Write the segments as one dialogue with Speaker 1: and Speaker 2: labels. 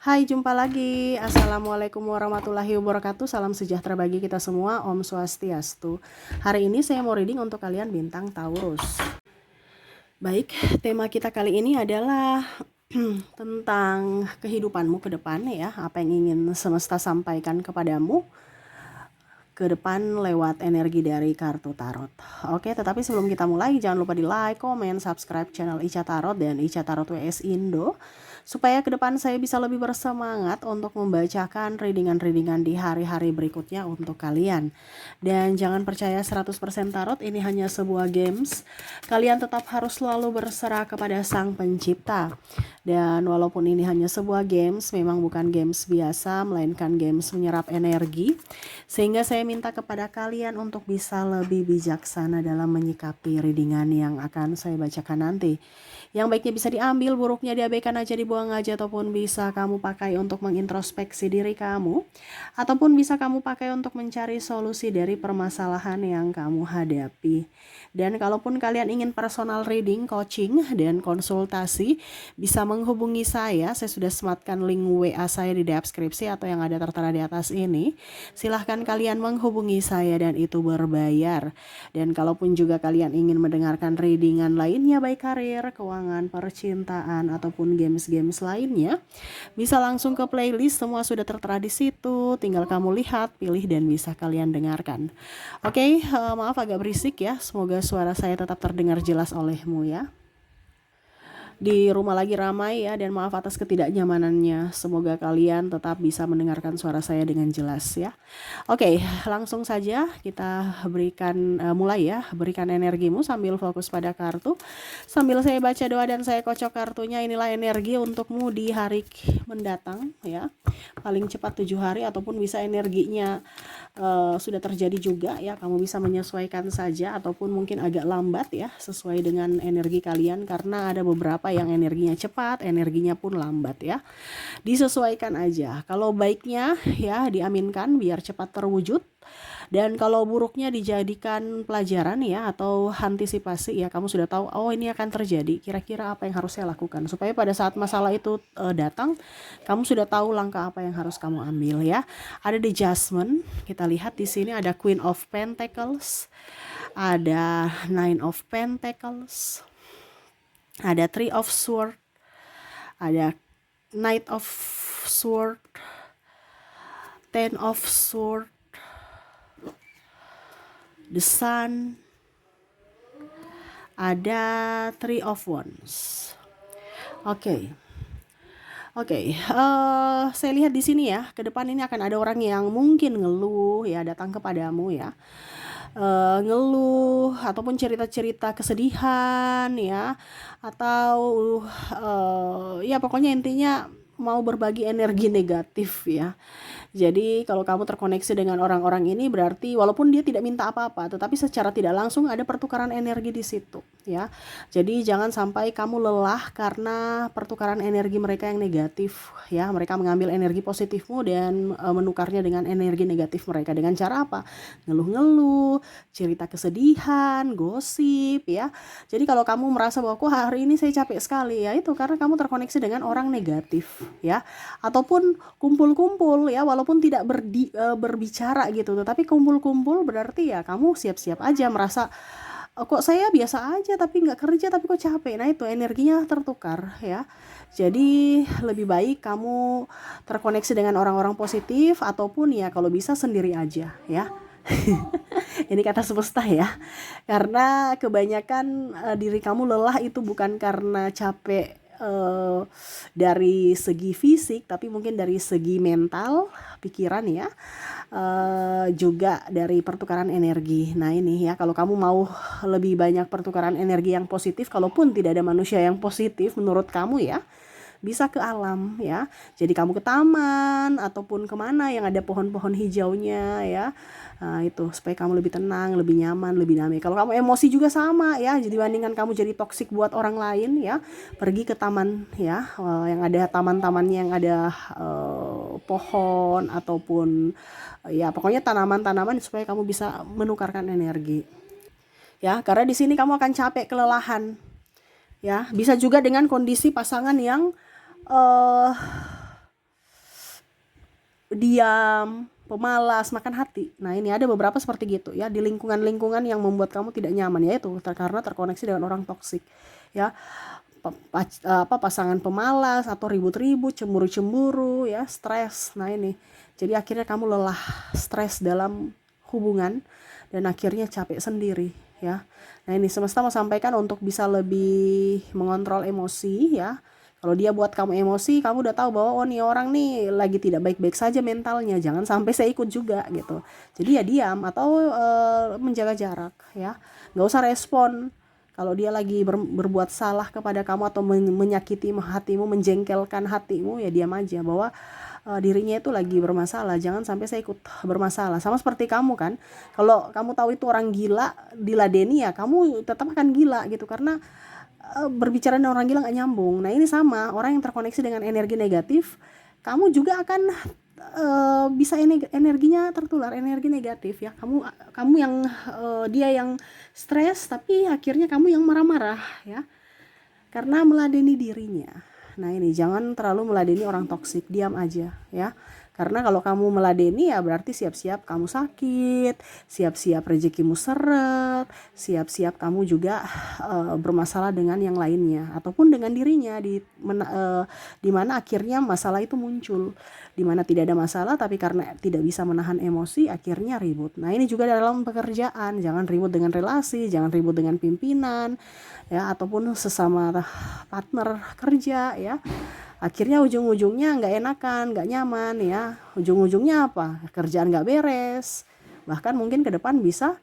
Speaker 1: Hai, jumpa lagi. Assalamualaikum warahmatullahi wabarakatuh. Salam sejahtera bagi kita semua. Om Swastiastu. Hari ini saya mau reading untuk kalian bintang Taurus. Baik, tema kita kali ini adalah tentang kehidupanmu ke depan ya. Apa yang ingin semesta sampaikan kepadamu ke depan lewat energi dari kartu tarot. Oke, tetapi sebelum kita mulai jangan lupa di like, komen, subscribe channel Ica Tarot dan Ica Tarot WS Indo supaya ke depan saya bisa lebih bersemangat untuk membacakan readingan-readingan di hari-hari berikutnya untuk kalian. Dan jangan percaya 100% tarot ini hanya sebuah games. Kalian tetap harus selalu berserah kepada Sang Pencipta. Dan walaupun ini hanya sebuah games, memang bukan games biasa, melainkan games menyerap energi. Sehingga saya minta kepada kalian untuk bisa lebih bijaksana dalam menyikapi readingan yang akan saya bacakan nanti. Yang baiknya bisa diambil, buruknya diabaikan aja, dibuang aja, ataupun bisa kamu pakai untuk mengintrospeksi diri kamu, ataupun bisa kamu pakai untuk mencari solusi dari permasalahan yang kamu hadapi. Dan kalaupun kalian ingin personal reading, coaching, dan konsultasi, bisa menghubungi saya sudah sematkan link WA saya di deskripsi atau yang ada tertera di atas ini. Silahkan kalian menghubungi saya dan itu berbayar. Dan kalaupun juga kalian ingin mendengarkan readingan lainnya baik karir, keuangan, percintaan, ataupun games-games lainnya, bisa langsung ke playlist, semua sudah tertera di situ. Tinggal kamu lihat, pilih, dan bisa kalian dengarkan. Oke, maaf agak berisik ya. Semoga suara saya tetap terdengar jelas olehmu ya. Di rumah lagi ramai ya, dan maaf atas ketidaknyamanannya. Semoga kalian tetap bisa mendengarkan suara saya dengan jelas ya. Oke, langsung saja kita mulai ya. Berikan energimu sambil fokus pada kartu. Sambil saya baca doa dan saya kocok kartunya, inilah energi untukmu di hari mendatang ya. Paling cepat 7 hari ataupun bisa energinya sudah terjadi juga ya. Kamu bisa menyesuaikan saja ataupun mungkin agak lambat ya, sesuai dengan energi kalian, karena ada beberapa yang energinya cepat, energinya pun lambat ya. Disesuaikan aja. Kalau baiknya ya diaminkan biar cepat terwujud. Dan kalau buruknya dijadikan pelajaran ya, atau antisipasi ya, kamu sudah tahu oh ini akan terjadi, kira-kira apa yang harus saya lakukan supaya pada saat masalah itu datang, kamu sudah tahu langkah apa yang harus kamu ambil ya. Ada the Judgment, kita lihat di sini ada Queen of Pentacles, ada Nine of Pentacles, ada Three of Swords, ada Knight of Sword, Ten of Sword, the Sun, ada Three of Wands. Oke, saya lihat di sini ya, ke depan ini akan ada orang yang mungkin ngeluh ya, datang kepadamu ya, ngeluh ataupun cerita-cerita kesedihan ya, atau ya pokoknya intinya mau berbagi energi negatif ya. Jadi kalau kamu terkoneksi dengan orang-orang ini, berarti walaupun dia tidak minta apa-apa, tetapi secara tidak langsung ada pertukaran energi di situ ya. Jadi jangan sampai kamu lelah karena pertukaran energi mereka yang negatif ya. Mereka mengambil energi positifmu dan menukarnya dengan energi negatif mereka dengan cara apa? Ngeluh-ngeluh, cerita kesedihan, gosip ya. Jadi kalau kamu merasa bahwa kok hari ini saya capek sekali ya, itu karena kamu terkoneksi dengan orang negatif ya. Ataupun kumpul-kumpul ya, walaupun tidak berbicara gitu, tetapi kumpul-kumpul berarti ya kamu siap-siap aja merasa kok saya biasa aja tapi nggak kerja tapi kok capek. Nah itu energinya tertukar ya. Jadi lebih baik kamu terkoneksi dengan orang-orang positif, ataupun ya kalau bisa sendiri aja ya. Ini kata semesta ya. Karena kebanyakan diri kamu lelah itu bukan karena capek dari segi fisik, tapi mungkin dari segi mental, pikiran ya, juga dari pertukaran energi. Nah ini ya, kalau kamu mau lebih banyak pertukaran energi yang positif, kalaupun tidak ada manusia yang positif menurut kamu ya, bisa ke alam ya. Jadi kamu ke taman ataupun kemana yang ada pohon-pohon hijaunya ya. Nah, itu supaya kamu lebih tenang, lebih nyaman, lebih damai. Kalau kamu emosi juga sama ya. Jadi bandingkan kamu jadi toksik buat orang lain ya, pergi ke taman ya, yang ada taman-tamannya, yang ada pohon ataupun ya pokoknya tanaman-tanaman, supaya kamu bisa menukarkan energi. Ya, karena di sini kamu akan capek, kelelahan. Ya, bisa juga dengan kondisi pasangan yang diam, pemalas, makan hati. Nah ini ada beberapa seperti gitu ya, di lingkungan-lingkungan yang membuat kamu tidak nyaman, yaitu karena terkoneksi dengan orang toksik ya. Pasangan pemalas atau ribut-ribut, cemburu-cemburu ya, stres. Nah ini jadi akhirnya kamu lelah, stres dalam hubungan, dan akhirnya capek sendiri ya. Nah ini semesta mau sampaikan untuk bisa lebih mengontrol emosi ya. Kalau dia buat kamu emosi, kamu udah tahu bahwa oh nih orang nih lagi tidak baik-baik saja mentalnya, jangan sampai saya ikut juga gitu. Jadi ya diam atau menjaga jarak ya, nggak usah respon. Kalau dia lagi berbuat salah kepada kamu atau menyakiti hatimu, menjengkelkan hatimu, ya diam aja bahwa dirinya itu lagi bermasalah, jangan sampai saya ikut bermasalah. Sama seperti kamu kan, kalau kamu tahu itu orang gila, diladeni ya kamu tetap akan gila gitu, karena berbicara dengan orang gila gak nyambung. Nah ini sama, orang yang terkoneksi dengan energi negatif, kamu juga akan bisa energinya tertular, energi negatif ya. Kamu yang dia yang stres, tapi akhirnya kamu yang marah-marah ya, karena meladeni dirinya. Nah ini jangan terlalu meladeni orang toksik, diam aja ya. Karena kalau kamu meladeni ya berarti siap-siap kamu sakit, siap-siap rezekimu seret, siap-siap kamu juga bermasalah dengan yang lainnya ataupun dengan dirinya, di mana akhirnya masalah itu muncul. Di mana tidak ada masalah tapi karena tidak bisa menahan emosi akhirnya ribut. Nah ini juga dalam pekerjaan, jangan ribut dengan relasi, jangan ribut dengan pimpinan ya, ataupun sesama partner kerja ya. Akhirnya ujung-ujungnya nggak enakan, nggak nyaman ya. Ujung-ujungnya apa? Kerjaan nggak beres. Bahkan mungkin ke depan bisa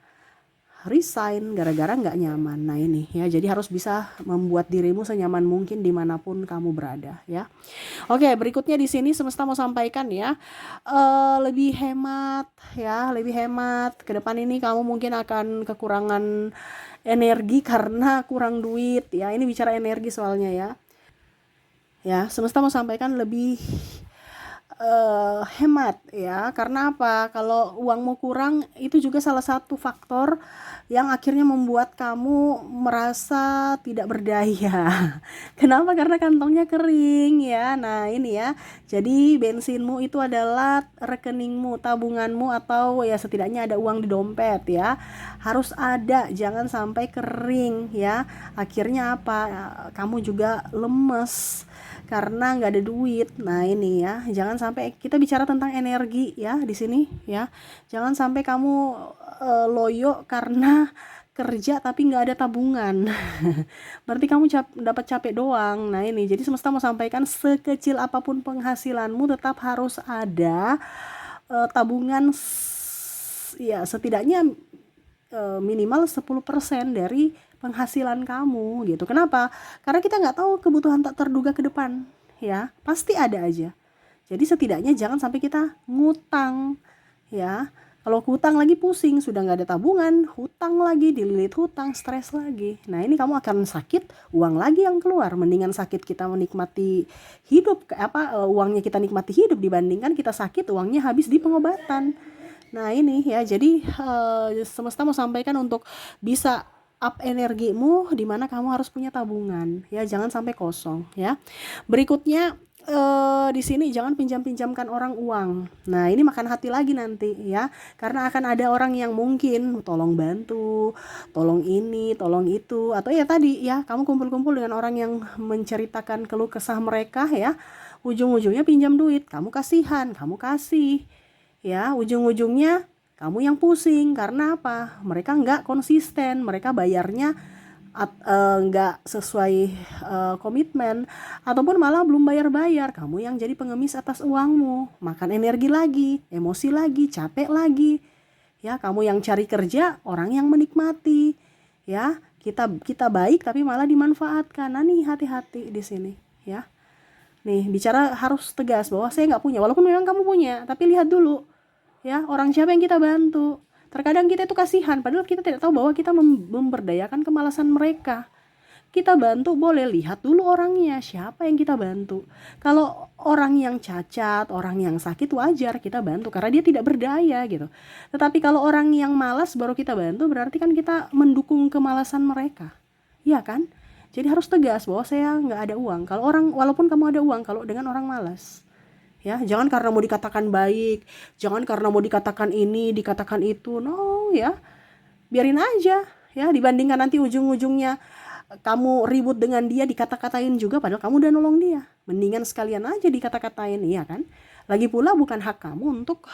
Speaker 1: resign gara-gara nggak nyaman. Nah ini ya, jadi harus bisa membuat dirimu senyaman mungkin dimanapun kamu berada ya. Oke, berikutnya di sini semesta mau sampaikan ya, lebih hemat ya, lebih hemat. Ke depan ini kamu mungkin akan kekurangan energi karena kurang duit ya. Ini bicara energi soalnya ya. Ya, semesta mau sampaikan lebih hemat ya, karena apa? Kalau uangmu kurang itu juga salah satu faktor yang akhirnya membuat kamu merasa tidak berdaya. Kenapa? Karena kantongnya kering ya. Nah ini ya, jadi bensinmu itu adalah rekeningmu, tabunganmu, atau ya setidaknya ada uang di dompet ya, harus ada, jangan sampai kering ya. Akhirnya apa? Kamu juga lemes karena nggak ada duit. Nah ini ya, jangan sampai, kita bicara tentang energi ya di sini ya. Jangan sampai kamu loyo karena kerja tapi nggak ada tabungan. Berarti kamu dapat capek doang. Nah ini, jadi semesta mau sampaikan sekecil apapun penghasilanmu tetap harus ada tabungan ya, setidaknya minimal 10% dari penghasilan kamu gitu. Kenapa? Karena kita nggak tahu kebutuhan tak terduga ke depan ya, pasti ada aja. Jadi setidaknya jangan sampai kita ngutang ya. Kalau hutang lagi pusing, sudah nggak ada tabungan, hutang lagi, dililit hutang, stres lagi. Nah ini kamu akan sakit, uang lagi yang keluar. Mendingan sakit kita menikmati hidup, uangnya kita nikmati hidup, dibandingkan kita sakit uangnya habis di pengobatan. Nah ini ya, jadi semesta mau sampaikan untuk bisa up energimu, dimana kamu harus punya tabungan ya, jangan sampai kosong ya. Berikutnya di sini jangan pinjam-pinjamkan orang uang. Nah ini makan hati lagi nanti ya, karena akan ada orang yang mungkin tolong bantu, tolong ini, tolong itu, atau ya tadi ya, kamu kumpul-kumpul dengan orang yang menceritakan keluh kesah mereka ya, ujung-ujungnya pinjam duit, kamu kasihan, kamu kasih ya, ujung-ujungnya kamu yang pusing. Karena apa? Mereka nggak konsisten, mereka bayarnya nggak sesuai komitmen, ataupun malah belum bayar-bayar. Kamu yang jadi pengemis atas uangmu, makan energi lagi, emosi lagi, capek lagi ya. Kamu yang cari kerja, orang yang menikmati ya. Kita baik tapi malah dimanfaatkan. Nah nih, hati-hati di sini ya. Nih bicara harus tegas bahwa saya nggak punya, walaupun memang kamu punya, tapi lihat dulu ya, orang siapa yang kita bantu. Terkadang kita itu kasihan, padahal kita tidak tahu bahwa kita memberdayakan kemalasan mereka. Kita bantu boleh, lihat dulu orangnya, siapa yang kita bantu. Kalau orang yang cacat, orang yang sakit, wajar kita bantu karena dia tidak berdaya gitu. Tetapi kalau orang yang malas baru kita bantu, berarti kan kita mendukung kemalasan mereka. Iya kan? Jadi harus tegas bahwa saya nggak ada uang. Kalau orang, walaupun kamu ada uang, kalau dengan orang malas ya. Jangan karena mau dikatakan baik, jangan karena mau dikatakan ini, dikatakan itu, no ya, biarin aja ya, dibandingkan nanti ujung-ujungnya kamu ribut dengan dia, dikata-katain juga padahal kamu udah nolong dia. Mendingan sekalian aja dikata-katain, iya kan? Lagi pula bukan hak kamu untuk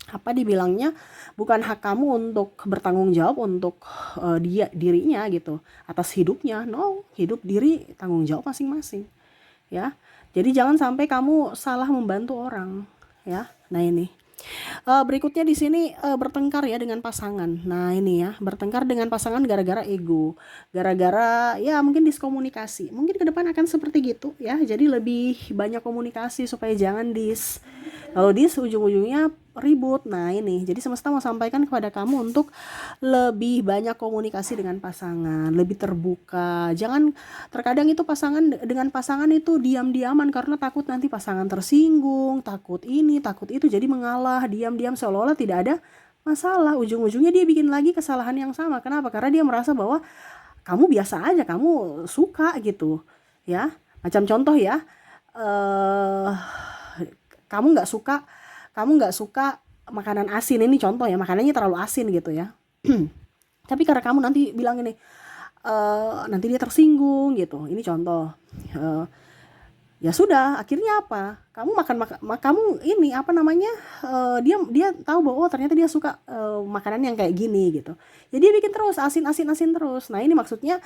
Speaker 1: apa dibilangnya, bukan hak kamu untuk bertanggung jawab untuk dirinya gitu, atas hidupnya. No, hidup diri tanggung jawab masing-masing ya. Jadi jangan sampai kamu salah membantu orang ya. Nah ini berikutnya di sini bertengkar ya dengan pasangan. Nah ini ya, bertengkar dengan pasangan gara-gara ego, gara-gara ya mungkin diskomunikasi. Mungkin ke depan akan seperti gitu ya. Jadi lebih banyak komunikasi supaya jangan kalau ujung-ujungnya ribut. Nah ini, jadi semesta mau sampaikan kepada kamu untuk lebih banyak komunikasi dengan pasangan, lebih terbuka. Jangan, terkadang itu dengan pasangan itu diam-diaman karena takut nanti pasangan tersinggung, takut ini, takut itu, jadi mengalah, diam-diam seolah-olah tidak ada masalah. Ujung-ujungnya dia bikin lagi kesalahan yang sama. Kenapa? Karena dia merasa bahwa kamu biasa aja, kamu suka gitu ya. Macam contoh ya, eh kamu nggak suka makanan asin, ini contoh ya, makanannya terlalu asin gitu ya. Tapi karena kamu nanti bilang ini, nanti dia tersinggung gitu, ini contoh. Ya sudah, akhirnya apa, kamu kamu ini apa namanya, dia tahu bahwa ternyata dia suka makanan yang kayak gini gitu. Jadi dia bikin terus asin terus. Nah ini maksudnya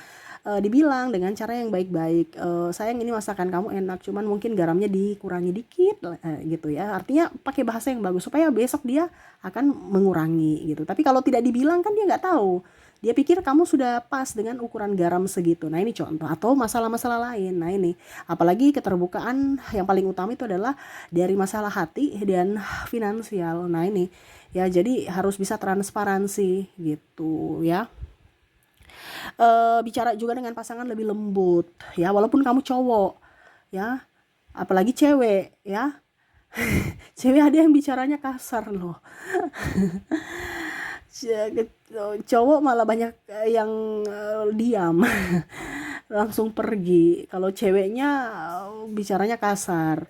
Speaker 1: dibilang dengan cara yang baik-baik, sayang ini masakan kamu enak, cuman mungkin garamnya dikurangi dikit gitu ya. Artinya pakai bahasa yang bagus supaya besok dia akan mengurangi gitu. Tapi kalau tidak dibilang kan dia nggak tahu. Dia pikir kamu sudah pas dengan ukuran garam segitu. Nah ini contoh. Atau masalah-masalah lain. Nah ini, apalagi keterbukaan yang paling utama itu adalah dari masalah hati dan finansial. Nah ini ya, jadi harus bisa transparansi gitu ya. Bicara juga dengan pasangan lebih lembut ya, walaupun kamu cowok ya, apalagi cewek ya. Cewek ada yang bicaranya kasar loh. Cowok malah banyak yang diam langsung pergi. Kalau ceweknya bicaranya kasar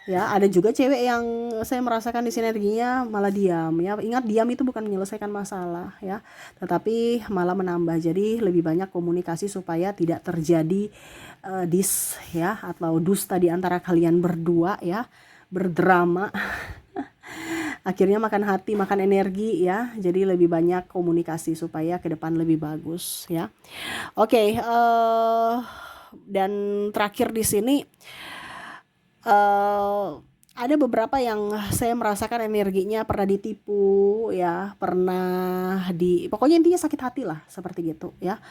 Speaker 1: ya. Ada juga cewek yang saya merasakan di sinerginya malah diam ya. Ingat, diam itu bukan menyelesaikan masalah ya, tetapi malah menambah. Jadi lebih banyak komunikasi supaya tidak terjadi ya, atau dusta di antara kalian berdua ya, berdrama. Akhirnya makan hati, makan energi ya. Jadi lebih banyak komunikasi supaya ke depan lebih bagus ya. Oke, dan terakhir di sini ada beberapa yang saya merasakan energinya pernah ditipu ya, pokoknya intinya sakit hati lah seperti gitu ya.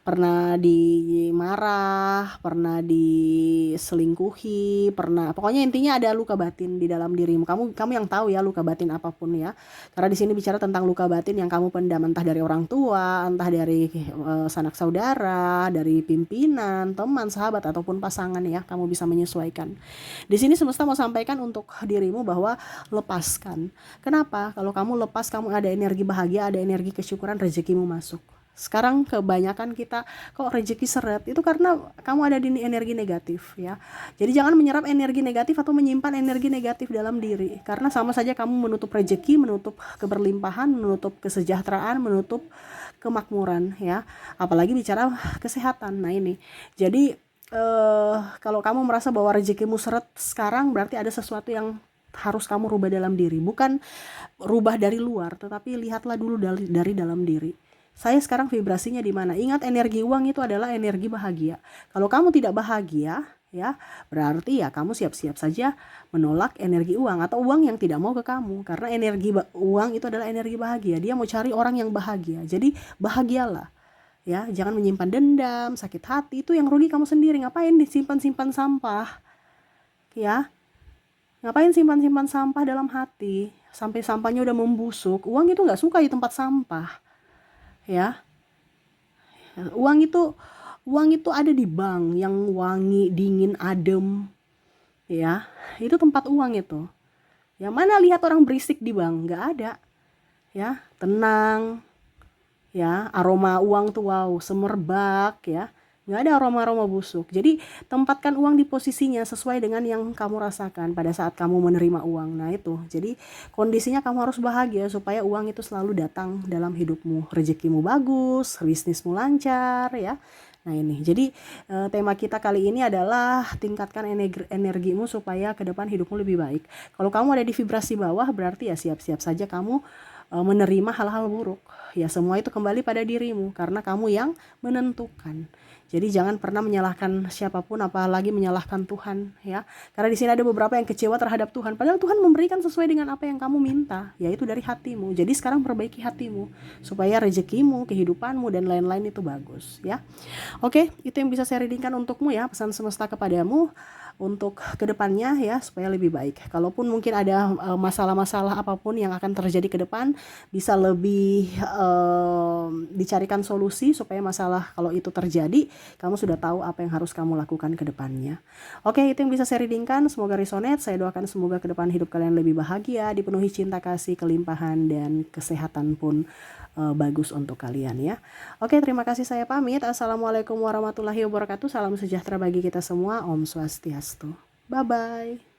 Speaker 1: Pernah dimarah, pernah diselingkuhi, pokoknya intinya ada luka batin di dalam dirimu. Kamu yang tahu ya luka batin apapun ya. Karena di sini bicara tentang luka batin yang kamu pendam, entah dari orang tua, entah dari sanak saudara, dari pimpinan, teman, sahabat ataupun pasangan ya. Kamu bisa menyesuaikan. Di sini semesta mau sampaikan untuk dirimu bahwa lepaskan. Kenapa? Kalau kamu lepas, kamu ada energi bahagia, ada energi kesyukuran, rezekimu masuk. Sekarang kebanyakan kita kok rezeki seret, itu karena kamu ada di energi negatif ya. Jadi jangan menyerap energi negatif atau menyimpan energi negatif dalam diri, karena sama saja kamu menutup rezeki, menutup keberlimpahan, menutup kesejahteraan, menutup kemakmuran ya. Apalagi bicara kesehatan. Nah ini, jadi kalau kamu merasa bahwa rezekimu seret sekarang, berarti ada sesuatu yang harus kamu rubah dalam diri. Bukan rubah dari luar, tetapi lihatlah dulu dari dalam diri. Saya sekarang vibrasinya di mana? Ingat, energi uang itu adalah energi bahagia. Kalau kamu tidak bahagia ya, berarti ya kamu siap-siap saja menolak energi uang atau uang yang tidak mau ke kamu. Karena energi uang itu adalah energi bahagia. Dia mau cari orang yang bahagia. Jadi bahagialah. Ya, jangan menyimpan dendam, sakit hati, itu yang rugi kamu sendiri. Ngapain disimpan-simpan sampah? Ya. Ngapain simpan-simpan sampah dalam hati? Sampai sampahnya udah membusuk. Uang itu enggak suka di tempat sampah. Ya. Uang itu ada di bank yang wangi, dingin, adem. Ya. Itu tempat uang itu. Yang mana lihat orang berisik di bank? Enggak ada. Ya, tenang. Ya, aroma uang tuh wow, semerbak ya. nggak ada aroma-aroma busuk. Jadi tempatkan uang di posisinya sesuai dengan yang kamu rasakan pada saat kamu menerima uang. Nah itu, jadi kondisinya kamu harus bahagia supaya uang itu selalu datang dalam hidupmu. Rezekimu bagus, bisnismu lancar ya. Nah ini, jadi tema kita kali ini adalah tingkatkan energimu supaya ke depan hidupmu lebih baik. Kalau kamu ada di vibrasi bawah, berarti ya siap-siap saja kamu menerima hal-hal buruk. Ya semua itu kembali pada dirimu karena kamu yang menentukan. Jadi jangan pernah menyalahkan siapapun, apalagi menyalahkan Tuhan ya. Karena di sini ada beberapa yang kecewa terhadap Tuhan. Padahal Tuhan memberikan sesuai dengan apa yang kamu minta, yaitu dari hatimu. Jadi sekarang perbaiki hatimu supaya rezekimu, kehidupanmu dan lain-lain itu bagus ya. Oke, itu yang bisa saya readingkan untukmu ya, pesan semesta kepadamu untuk kedepannya ya supaya lebih baik. Kalaupun mungkin ada masalah-masalah apapun yang akan terjadi ke depan, bisa lebih dicarikan solusi supaya masalah kalau itu terjadi, kamu sudah tahu apa yang harus kamu lakukan ke depannya. Oke, itu yang bisa saya readingkan. Semoga resonate. Saya doakan semoga ke depan hidup kalian lebih bahagia, dipenuhi cinta kasih, kelimpahan dan kesehatan pun bagus untuk kalian ya. Oke, terima kasih, saya pamit. Assalamualaikum warahmatullahi wabarakatuh. Salam sejahtera bagi kita semua. Om Swastiastu. Bye bye.